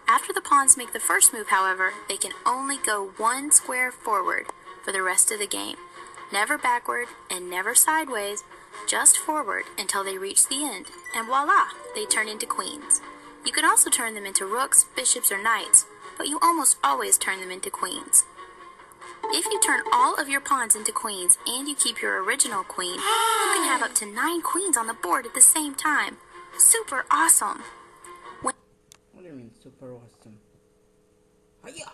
After the pawns make the first move, however, they can only go one square forward for the rest of the game. Never backward and never sideways, just forward until they reach the end, and voila, they turn into queens. You can also turn them into rooks, bishops, or knights, but you almost always turn them into queens. If you turn all of your pawns into queens and you keep your original queen, you can have up to 9 queens on the board at the same time. Super awesome! What do you mean super awesome? Hiya!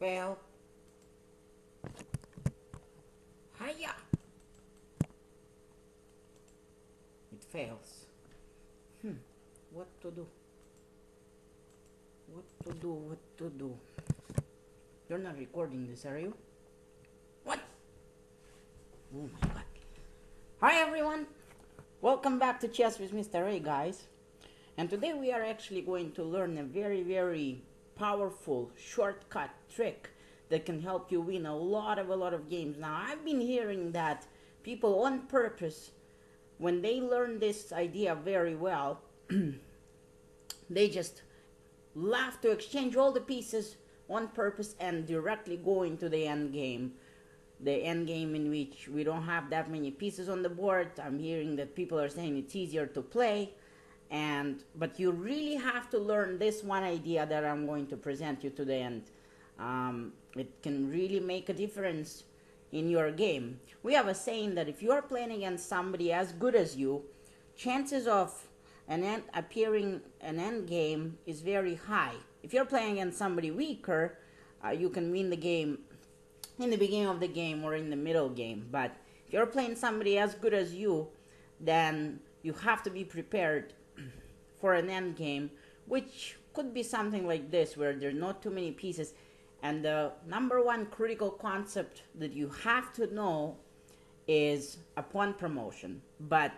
Fail. Hiya! It fails. What to do? What to do? You're not recording this, are you? What? Oh my god. Hi everyone! Welcome back to Chess with Mr. A, guys. And today we are actually going to learn a very powerful shortcut trick that can help you win a lot of games. Now, I've been hearing that people on purpose, when they learn this idea very well, they just love to exchange all the pieces on purpose and directly go into the end game. The end game in which we don't have that many pieces on the board. I'm hearing that people are saying it's easier to play, but you really have to learn this one idea that I'm going to present you today, and it can really make a difference in your game. We have a saying that if you are playing against somebody as good as you, chances of appearing an end game is very high. If you're playing against somebody weaker, you can win the game in the beginning of the game or in the middle game. But if you're playing somebody as good as you, then you have to be prepared for an end game, which could be something like this, where there's not too many pieces. And the number one critical concept that you have to know is a pawn promotion. But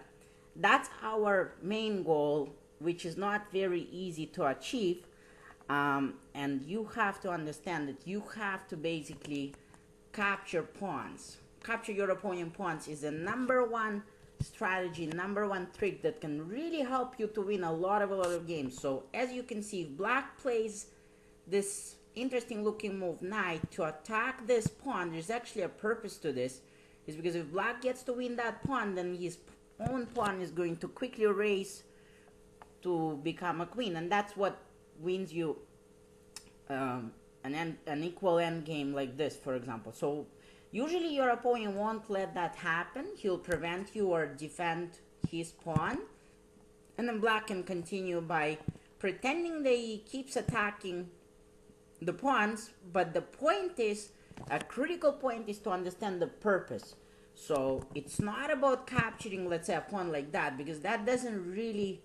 that's our main goal, which is not very easy to achieve. And you have to understand that you have to basically capture pawns. Capture your opponent pawns is the number one strategy, number one trick that can really help you to win a lot of games. So as you can see, if black plays this interesting looking move knight to attack this pawn, there's actually a purpose to this. Is because if black gets to win that pawn, then his own pawn is going to quickly race to become a queen, and that's what wins you an equal end game like this, for example. So usually your opponent won't let that happen. He'll prevent you or defend his pawn, and then black can continue by pretending that he keeps attacking the pawns. But the point is, a critical point is to understand the purpose. So it's not about capturing, let's say, a pawn like that, because that doesn't really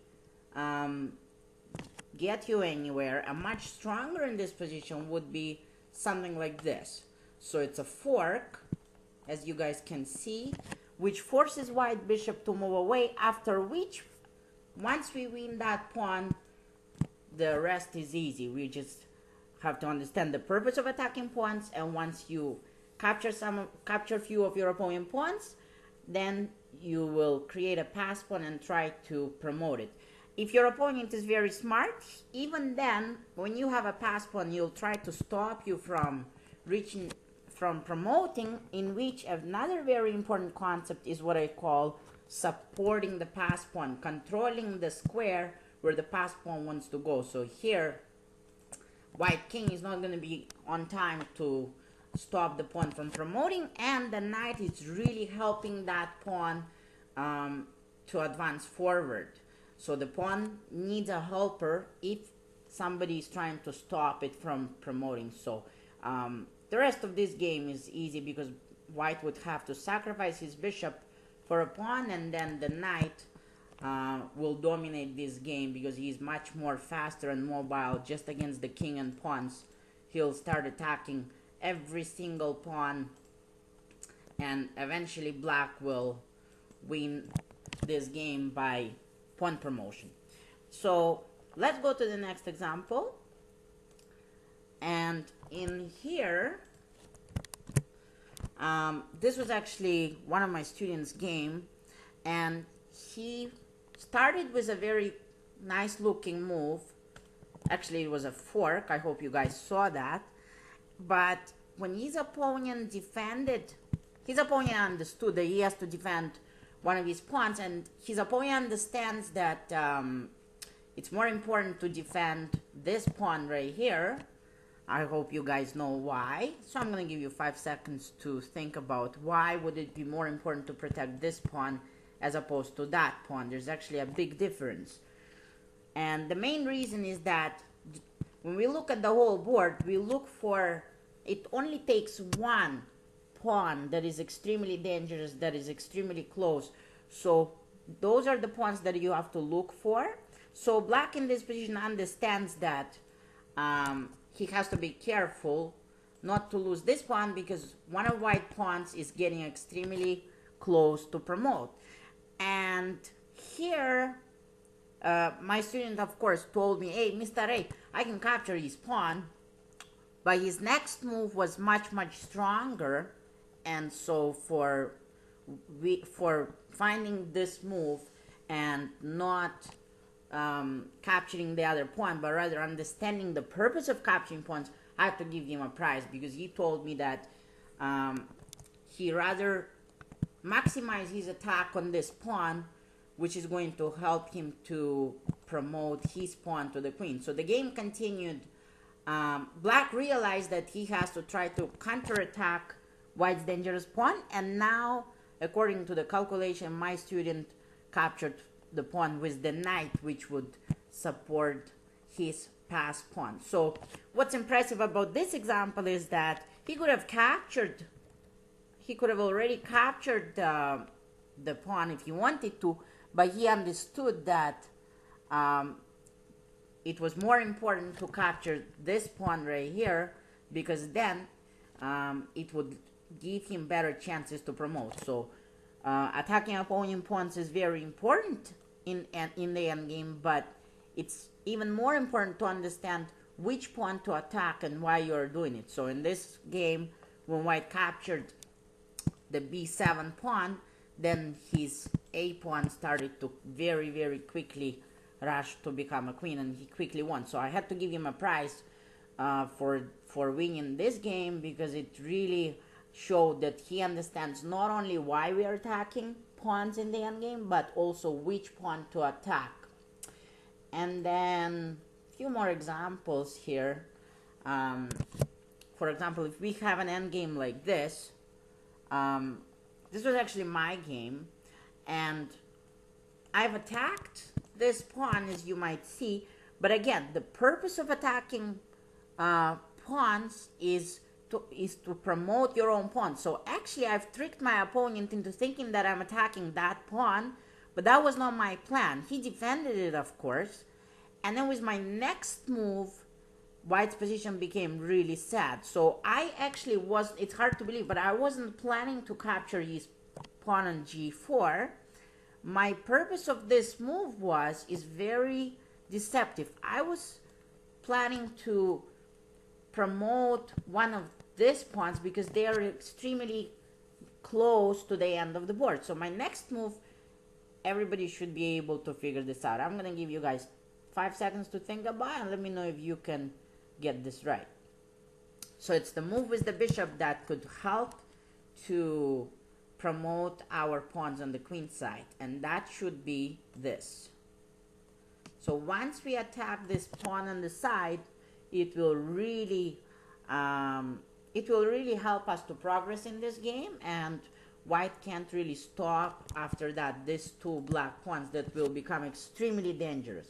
get you anywhere. A much stronger in this position would be something like this. So it's a fork, as you guys can see, which forces white bishop to move away, after which, once we win that pawn, the rest is easy. We just have to understand the purpose of attacking pawns, and once you capture a few of your opponent pawns, then you will create a pass pawn and try to promote it. If your opponent is very smart, even then, when you have a pass pawn, you'll try to stop you from promoting, in which another very important concept is what I call supporting the pass pawn, controlling the square where the pass pawn wants to go. So here, white king is not going to be on time to stop the pawn from promoting, and the knight is really helping that pawn to advance forward. So the pawn needs a helper if somebody is trying to stop it from promoting. So the rest of this game is easy, because white would have to sacrifice his bishop for a pawn, and then the knight will dominate this game because he's much more faster and mobile. Just against the king and pawns, he'll start attacking every single pawn, and eventually black will win this game by pawn promotion. So let's go to the next example. And in here, this was actually one of my students' game, and he started with a very nice looking move. Actually, it was a fork. I hope you guys saw that. But when his opponent defended, his opponent understood that he has to defend one of his pawns, and his opponent understands that it's more important to defend this pawn right here. I hope you guys know why. So I'm going to give you 5 seconds to think about why would it be more important to protect this pawn as opposed to that pawn. There's actually a big difference. And the main reason is that when we look at the whole board, we look for, it only takes one pawn that is extremely dangerous, that is extremely close. So those are the pawns that you have to look for. So black in this position understands that he has to be careful not to lose this pawn because one of white pawns is getting extremely close to promote. And here, my student, of course, told me, hey, Mr. A, I can capture his pawn. But his next move was much, much stronger. And so for finding this move and not capturing the other pawn, but rather understanding the purpose of capturing pawns, I have to give him a prize because he told me that he rather maximize his attack on this pawn, which is going to help him to promote his pawn to the queen. So the game continued. Black realized that he has to try to counterattack white's dangerous pawn, and now, according to the calculation, my student captured the pawn with the knight, which would support his passed pawn. So what's impressive about this example is that he could have already captured the pawn if he wanted to, but he understood that it was more important to capture this pawn right here because then it would give him better chances to promote. So attacking opponent pawns is very important in the endgame, but it's even more important to understand which pawn to attack and why you're doing it. So in this game, when white captured the b7 pawn, then his a pawn started to very, very quickly rush to become a queen, and he quickly won. So I had to give him a prize for winning this game because it really showed that he understands not only why we are attacking pawns in the endgame, but also which pawn to attack. And then a few more examples here. For example, if we have an endgame like this, this was actually my game, and I've attacked this pawn, as you might see, but again, the purpose of attacking pawns is to promote your own pawn. So actually, I've tricked my opponent into thinking that I'm attacking that pawn, but that was not my plan. He defended it, of course, and then with my next move, white's position became really sad. So I actually was, it's hard to believe, but I wasn't planning to capture his pawn on g4. My purpose of this move is very deceptive. I was planning to promote one of these pawns because they are extremely close to the end of the board. So my next move, everybody should be able to figure this out. I'm going to give you guys 5 seconds to think about it and let me know if you can get this right. So it's the move with the bishop that could help to promote our pawns on the queen side, and that should be this. So once we attack this pawn on the side, it will really help us to progress in this game, and white can't really stop after that these two black pawns that will become extremely dangerous.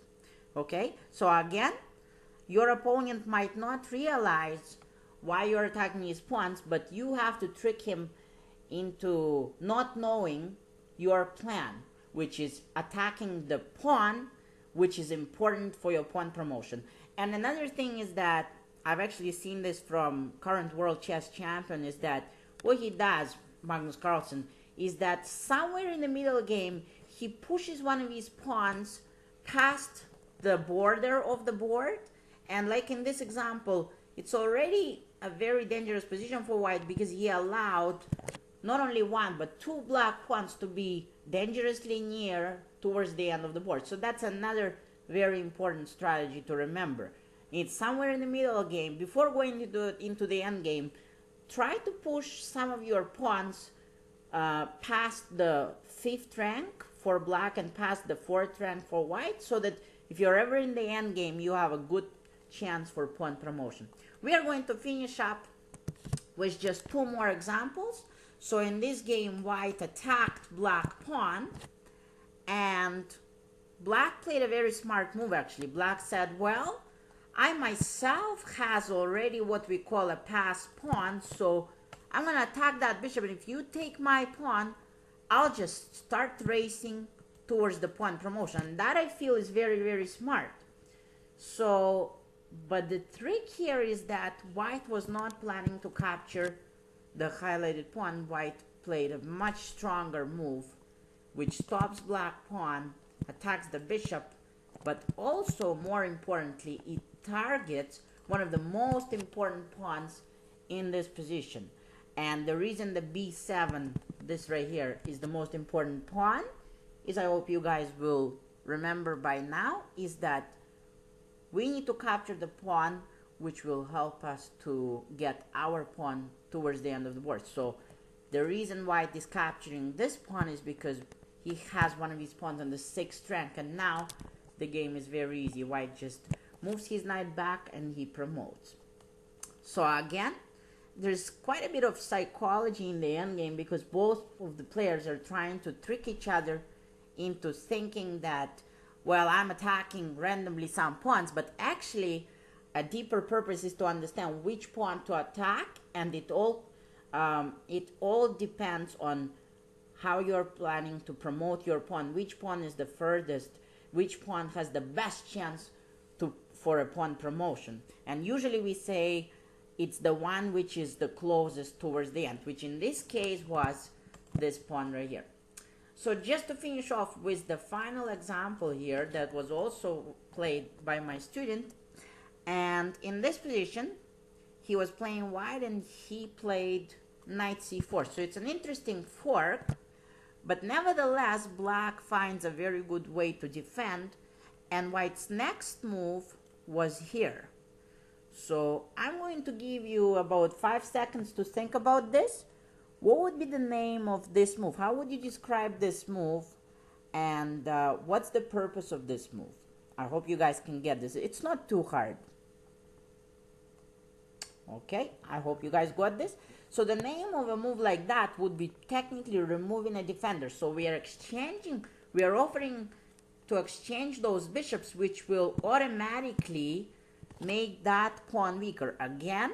Okay, so again, your opponent might not realize why you're attacking his pawns, but you have to trick him into not knowing your plan, which is attacking the pawn, which is important for your pawn promotion. And another thing is that I've actually seen this from current world chess champion, is that what he does, Magnus Carlsen, is that somewhere in the middle game, he pushes one of his pawns past the border of the board. And like in this example, it's already a very dangerous position for white because he allowed not only one but two black pawns to be dangerously near towards the end of the board. So that's another very important strategy to remember. It's somewhere in the middle of the game. Before going into the end game, try to push some of your pawns past the 5th rank for black and past the 4th rank for white, so that if you're ever in the end game, you have a good chance for pawn promotion. We are going to finish up with just 2 more examples. So in this game, white attacked black pawn, and black played a very smart move actually. Black said, well, I myself has already what we call a pass pawn, so I'm gonna attack that bishop, and if you take my pawn, I'll just start racing towards the pawn promotion. That I feel is very, very smart. So, but the trick here is that white was not planning to capture the highlighted pawn. White played a much stronger move, which stops black pawn, attacks the bishop, but also, more importantly, it targets one of the most important pawns in this position. And the reason the b7, this right here, is the most important pawn is, I hope you guys will remember by now, is that we need to capture the pawn, which will help us to get our pawn towards the end of the board. So the reason white is capturing this pawn is because he has one of his pawns on the 6th rank, and now the game is very easy. White just moves his knight back and he promotes. So again, there's quite a bit of psychology in the endgame, because both of the players are trying to trick each other into thinking that, well, I'm attacking randomly some pawns, but actually a deeper purpose is to understand which pawn to attack, and it all depends on how you're planning to promote your pawn, which pawn is the furthest, which pawn has the best chance for a pawn promotion. And usually we say it's the one which is the closest towards the end, which in this case was this pawn right here. So just to finish off with the final example here that was also played by my student, and in this position he was playing white and he played knight c4. So it's an interesting fork, but nevertheless black finds a very good way to defend, and white's next move was here. So I'm going to give you about 5 seconds to think about this. What would be the name of this move? How would you describe this move? And what's the purpose of this move? I hope you guys can get this. It's not too hard. Okay, I hope you guys got this. So the name of a move like that would be technically removing a defender. So we are offering to exchange those bishops, which will automatically make that pawn weaker. Again,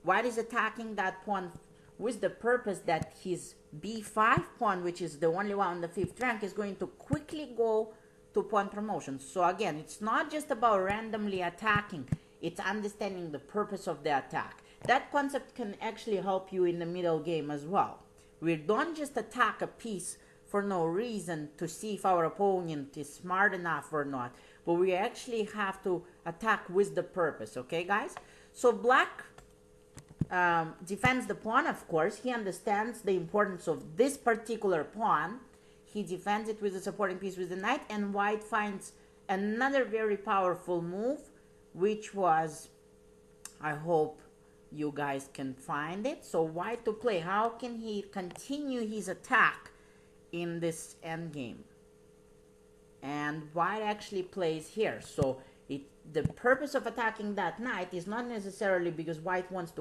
white is attacking that pawn with the purpose that his b5 pawn, which is the only one on the 5th rank, is going to quickly go to pawn promotion. So again, it's not just about randomly attacking, it's understanding the purpose of the attack. That concept can actually help you in the middle game as well. We don't just attack a piece for no reason to see if our opponent is smart enough or not, but we actually have to attack with the purpose. Okay, guys? So black defends the pawn, of course. He understands the importance of this particular pawn. He defends it with a supporting piece with the knight, and white finds another very powerful move, which was, I hope you guys can find it. So white to play, how can he continue his attack in this endgame? And white actually plays here. So the purpose of attacking that knight is not necessarily because white wants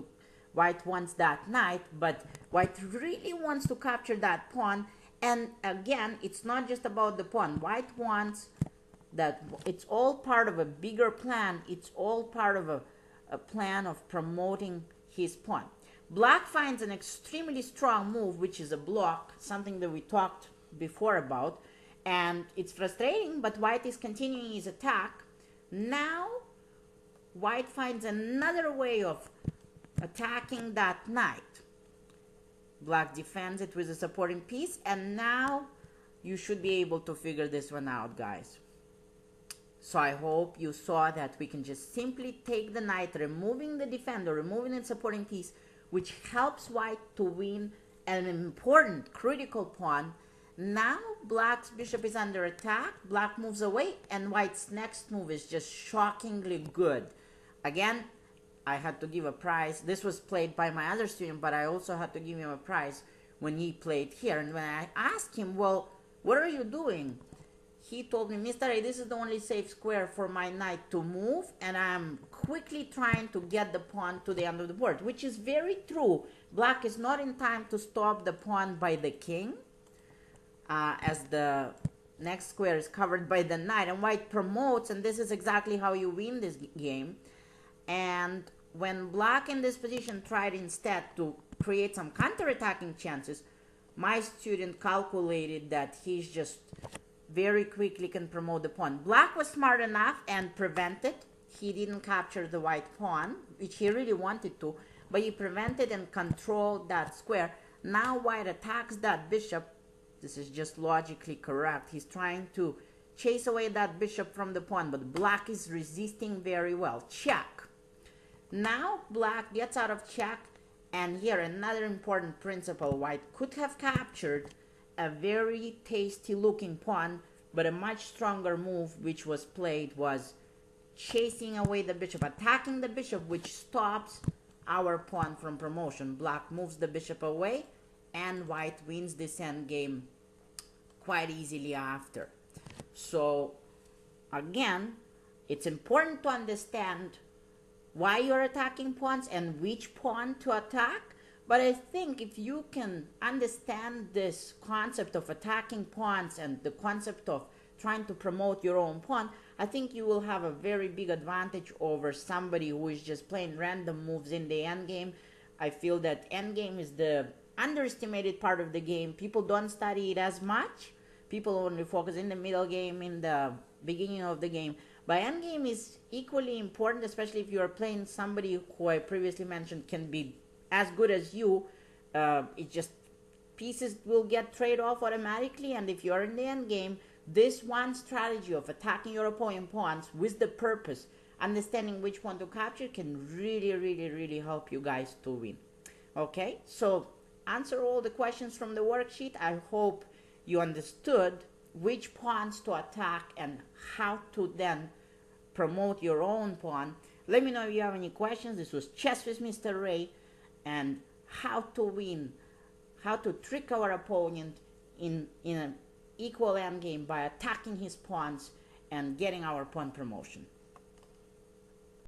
that knight, but white really wants to capture that pawn. And again, it's not just about the pawn. White wants that, it's all part of a bigger plan. It's all part of a plan of promoting his pawn. Black finds an extremely strong move, which is a block, something that we talked before about, and it's frustrating, but white is continuing his attack. Now white finds another way of attacking that knight. Black defends it with a supporting piece, and now you should be able to figure this one out, guys. So I hope you saw that we can just simply take the knight, removing the defender, removing the supporting piece, which helps white to win an important critical pawn Now black's bishop is under attack. Black moves away, and white's next move is just shockingly good. Again, I had to give a prize. This was played by my other student, but I also had to give him a prize when he played here. And when I asked him, well, what are you doing? He told me, Mr. A, this is the only safe square for my knight to move, and I'm quickly trying to get the pawn to the end of the board, which is very true. Black is not in time to stop the pawn by the king, as the next square is covered by the knight, and white promotes, and this is exactly how you win this game. And when black in this position tried instead to create some counter-attacking chances, my student calculated that he's just very quickly can promote the pawn. Black was smart enough and prevented. He didn't capture the white pawn, which he really wanted to, but he prevented and controlled that square. Now white attacks that bishop. This is just logically correct. He's trying to chase away that bishop from the pawn, but black is resisting very well. Check. Now black gets out of check, and here another important principle. White could have captured a very tasty looking pawn, but a much stronger move which was played was chasing away the bishop, attacking the bishop, which stops our pawn from promotion. Black moves the bishop away, and white wins this endgame quite easily after. So again, it's important to understand why you're attacking pawns and which pawn to attack. But I think if you can understand this concept of attacking pawns and the concept of trying to promote your own pawn, I think you will have a very big advantage over somebody who is just playing random moves in the endgame. I feel that endgame is the underestimated part of the game. People don't study it as much. People only focus in the middle game, in the beginning of the game. But endgame is equally important, especially if you are playing somebody who I previously mentioned can be as good as you. It just pieces will get traded off automatically, and if you're in the end game, this one strategy of attacking your opponent pawns with the purpose, understanding which one to capture, can really help you guys to win. Okay, so answer all the questions from the worksheet. I hope you understood which pawns to attack and how to then promote your own pawn. Let me know if you have any questions. This was Chess with Mr. Ray, and how to win, how to trick our opponent in an equal endgame by attacking his pawns and getting our pawn promotion.